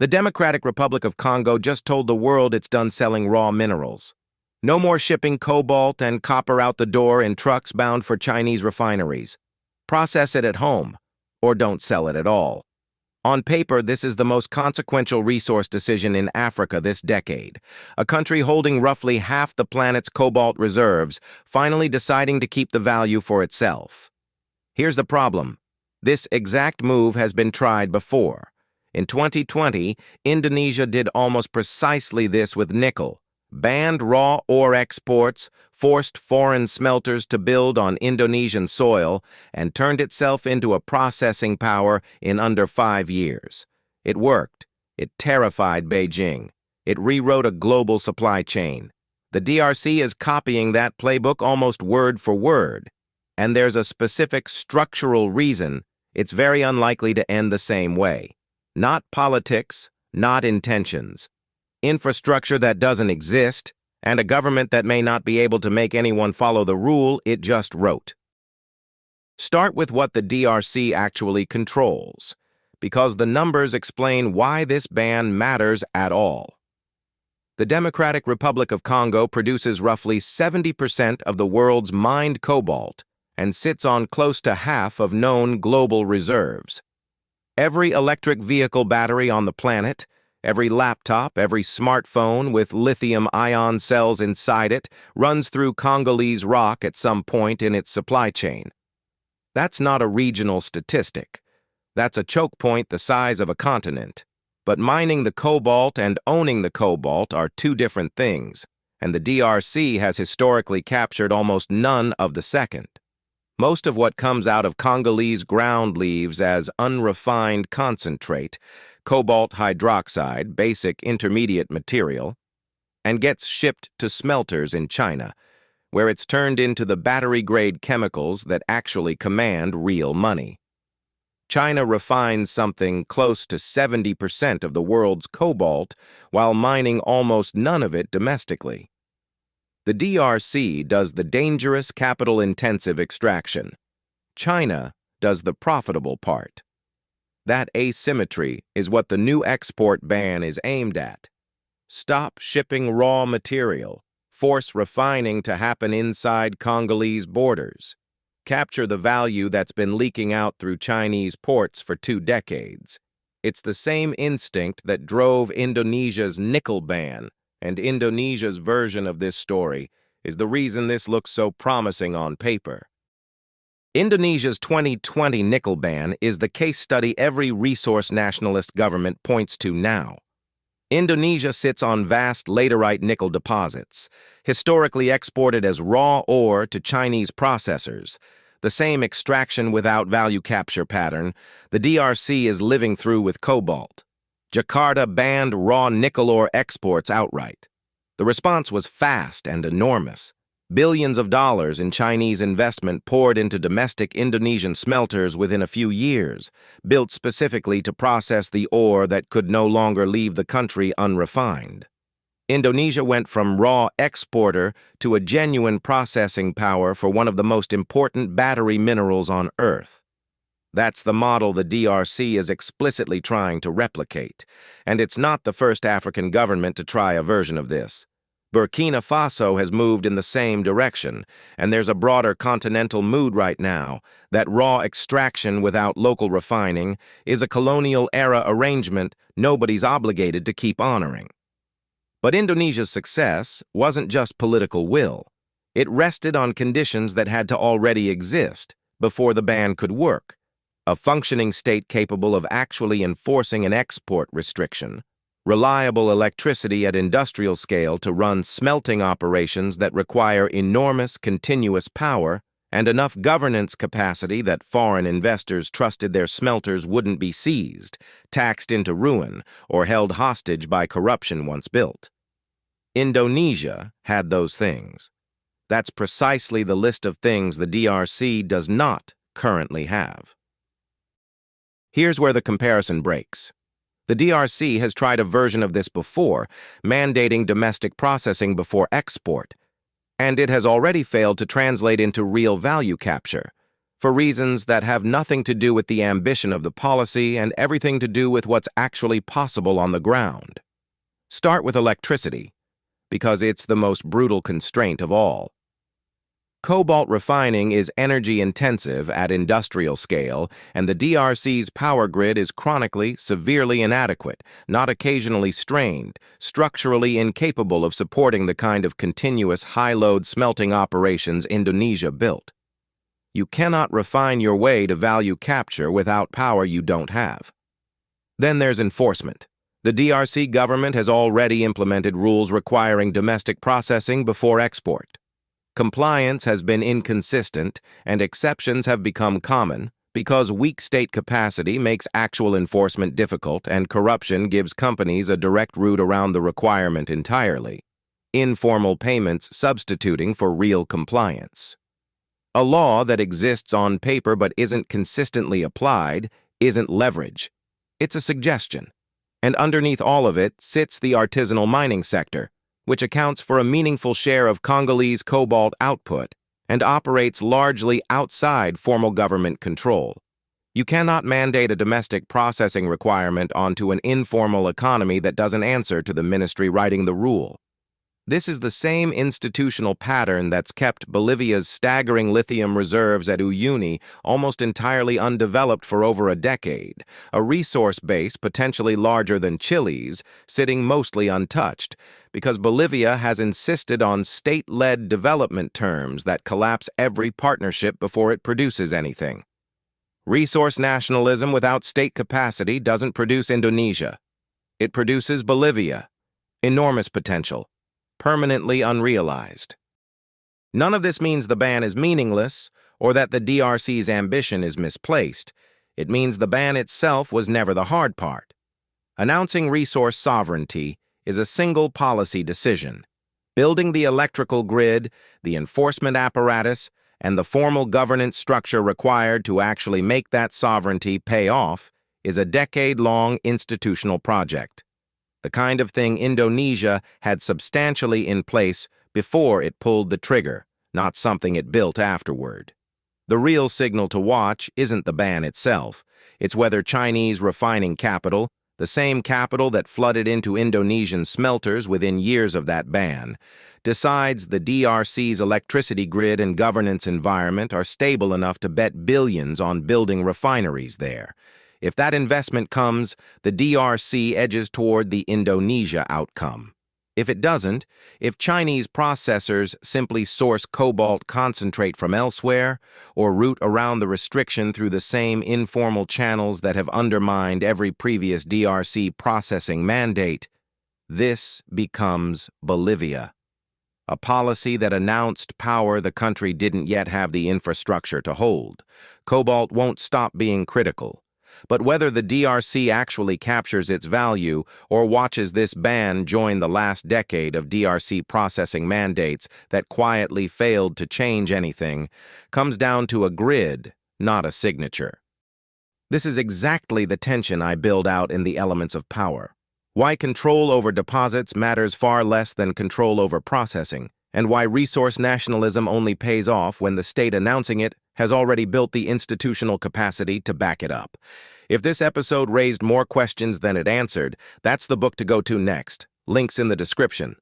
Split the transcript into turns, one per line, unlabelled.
The Democratic Republic of Congo just told the world it's done selling raw minerals. No more shipping cobalt and copper out the door in trucks bound for Chinese refineries. Process it at home, or don't sell it at all. On paper, this is the most consequential resource decision in Africa this decade. A country holding roughly half the planet's cobalt reserves, finally deciding to keep the value for itself. Here's the problem. This exact move has been tried before. In 2020, Indonesia did almost precisely this with nickel. Banned raw ore exports, forced foreign smelters to build on Indonesian soil, and turned itself into a processing power in under 5 years. It worked. It terrified Beijing. It rewrote a global supply chain. The DRC is copying that playbook almost word for word. And there's a specific structural reason it's very unlikely to end the same way. Not politics, not intentions. Infrastructure that doesn't exist, and a government that may not be able to make anyone follow the rule it just wrote. Start with what the DRC actually controls, because the numbers explain why this ban matters at all. The Democratic Republic of Congo produces roughly 70% of the world's mined cobalt and sits on close to half of known global reserves. Every electric vehicle battery on the planet, every laptop, every smartphone with lithium-ion cells inside it runs through Congolese rock at some point in its supply chain. That's not a regional statistic. That's a choke point the size of a continent. But mining the cobalt and owning the cobalt are two different things, and the DRC has historically captured almost none of the second. Most of what comes out of Congolese ground leaves as unrefined concentrate, cobalt hydroxide, basic intermediate material, and gets shipped to smelters in China, where it's turned into the battery-grade chemicals that actually command real money. China refines something close to 70% of the world's cobalt while mining almost none of it domestically. The DRC does the dangerous, capital-intensive extraction. China does the profitable part. That asymmetry is what the new export ban is aimed at. Stop shipping raw material. Force refining to happen inside Congolese borders. Capture the value that's been leaking out through Chinese ports for 2 decades. It's the same instinct that drove Indonesia's nickel ban, and Indonesia's version of this story is the reason this looks so promising on paper. Indonesia's 2020 nickel ban is the case study every resource nationalist government points to now. Indonesia sits on vast laterite nickel deposits, historically exported as raw ore to Chinese processors. The same extraction without value capture pattern the DRC is living through with cobalt. Jakarta banned raw nickel ore exports outright. The response was fast and enormous. Billions of dollars in Chinese investment poured into domestic Indonesian smelters within a few years, built specifically to process the ore that could no longer leave the country unrefined. Indonesia went from raw exporter to a genuine processing power for one of the most important battery minerals on Earth. That's the model the DRC is explicitly trying to replicate, and it's not the first African government to try a version of this. Burkina Faso has moved in the same direction, and there's a broader continental mood right now that raw extraction without local refining is a colonial-era arrangement nobody's obligated to keep honoring. But Indonesia's success wasn't just political will. It rested on conditions that had to already exist before the ban could work. A functioning state capable of actually enforcing an export restriction, reliable electricity at industrial scale to run smelting operations that require enormous continuous power, and enough governance capacity that foreign investors trusted their smelters wouldn't be seized, taxed into ruin, or held hostage by corruption once built. Indonesia had those things. That's precisely the list of things the DRC does not currently have. Here's where the comparison breaks. The DRC has tried a version of this before, mandating domestic processing before export, and it has already failed to translate into real value capture. for reasons that have nothing to do with the ambition of the policy and everything to do with what's actually possible on the ground. Start with electricity, because it's the most brutal constraint of all. Cobalt refining is energy-intensive at industrial scale, and the DRC's power grid is chronically, severely inadequate, not occasionally strained, structurally incapable of supporting the kind of continuous high-load smelting operations Indonesia built. You cannot refine your way to value capture without power you don't have. Then there's enforcement. The DRC government has already implemented rules requiring domestic processing before export. Compliance has been inconsistent, and exceptions have become common because weak state capacity makes actual enforcement difficult and corruption gives companies a direct route around the requirement entirely. Informal payments substituting for real compliance. A law that exists on paper but isn't consistently applied isn't leverage. It's a suggestion. And underneath all of it sits the artisanal mining sector, which accounts for a meaningful share of Congolese cobalt output and operates largely outside formal government control. You cannot mandate a domestic processing requirement onto an informal economy that doesn't answer to the ministry writing the rule. This is the same institutional pattern that's kept Bolivia's staggering lithium reserves at Uyuni almost entirely undeveloped for over a decade, a resource base potentially larger than Chile's, sitting mostly untouched, because Bolivia has insisted on state-led development terms that collapse every partnership before it produces anything. Resource nationalism without state capacity doesn't produce Indonesia. It produces Bolivia. Enormous potential. Permanently unrealized. None of this means the ban is meaningless or that the DRC's ambition is misplaced. It means the ban itself was never the hard part. Announcing resource sovereignty is a single policy decision. Building the electrical grid, the enforcement apparatus, and the formal governance structure required to actually make that sovereignty pay off is a decade-long institutional project. The kind of thing Indonesia had substantially in place before it pulled the trigger, not something it built afterward. The real signal to watch isn't the ban itself. It's whether Chinese refining capital, the same capital that flooded into Indonesian smelters within years of that ban, decides the DRC's electricity grid and governance environment are stable enough to bet billions on building refineries there. If that investment comes, the DRC edges toward the Indonesia outcome. If it doesn't, if Chinese processors simply source cobalt concentrate from elsewhere or route around the restriction through the same informal channels that have undermined every previous DRC processing mandate, this becomes Bolivia. A policy that announced power the country didn't yet have the infrastructure to hold. Cobalt won't stop being critical. But whether the DRC actually captures its value or watches this ban join the last decade of DRC processing mandates that quietly failed to change anything comes down to a grid, not a signature. This is exactly the tension I build out in the elements of power. Why control over deposits matters far less than control over processing, and why resource nationalism only pays off when the state announcing it has already built the institutional capacity to back it up. If this episode raised more questions than it answered, that's the book to go to next. Links in the description.